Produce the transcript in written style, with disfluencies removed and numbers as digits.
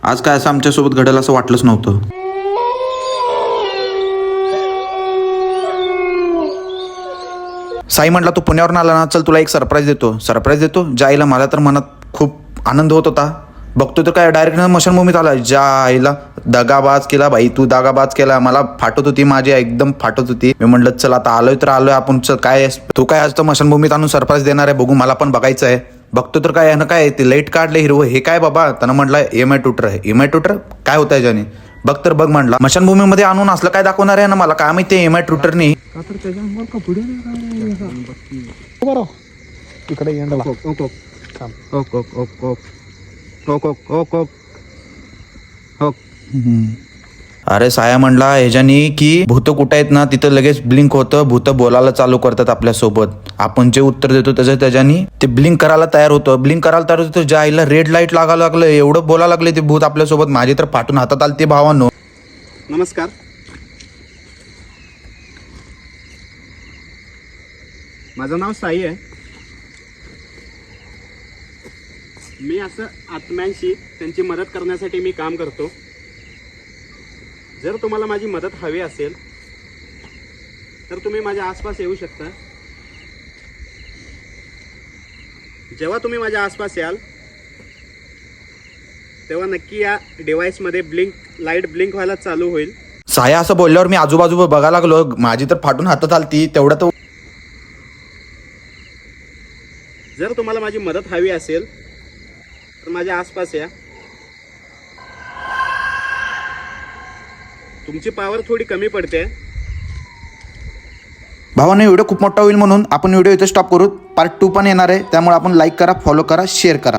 आज काय असं आमच्यासोबत घडेल असं वाटलंच नव्हतं. साई म्हटला तू पुण्यावरून आला ना, चल तुला एक सरप्राईज देतो. ज्या आईला मला तर मनात खूप आनंद होत होता. बघतो तर काय डायरेक्ट स्मशानभूमीत आला. ज्या आईला दगाबाज केला भाई, तू दगाबाज केला. मला फाटत होती, माझी एकदम फाटत होती. मी म्हटलं चल आता आलोय तर आलोय आपण, चल काय तू काय आज तर स्मशानभूमीत आणून सरप्राईज देणार आहे, बघू मला पण बघायचं आहे. बघतो तर काय यानं काय ते लाईट काढले हिरवं, हे काय बाबा. त्यानं म्हटलं EMI ट्यूटर आहे. EMI ट्यूटर काय होतं याच्याने, बघ तर बघ म्हटला. स्मशानभूमीमध्ये आणून असलं काय दाखवणार आहे ना, मला काय माहिती EMI ट्यूटरनी. अरे साया म्हणला ह्याच्यानी की भूत कुठं आहेत ना तिथं लगेच ब्लिंक होतं, भूत बोलायला चालू करतात आपल्यासोबत. आपण जे उत्तर देतो त्याच्यानी ते ब्लिंक करायला तयार होतं. ज्या आईला रेड लाईट लागायला लागलं, एवढं बोलायला लागले ते भूत आपल्यासोबत. माझी तर फाटून हातात आले ते भावांनो. नमस्कार. माझं नाव साई आहे. मी असं आत्म्यांशी त्यांची मदत करण्यासाठी मी काम करतो. जर तुम्हाला माझी मदत हवी असेल तर तुम्ही माझ्या आसपास येऊ शकता. जेव्हा तुम्ही माझ्या आसपास याल तेव्हा नक्की या डिव्हाइसमध्ये लाईट ब्लिंक व्हायला चालू होईल. साया असं बोलल्यावर मी आजूबाजू बघायला लागलो. माझी तर फाटून हातात आलती. तेवढं तर जर तुम्हाला माझी मदत हवी असेल तर माझ्या आसपास या. तुमची पॉवर थोडी कमी पडते. भावाने व्हिडिओ खूप मोठा होईल म्हणून आपण व्हिडिओ इथे स्टॉप करू. पार्ट 2 पण येणार आहे, त्यामुळे आपण लाईक करा, फॉलो करा, शेअर करा.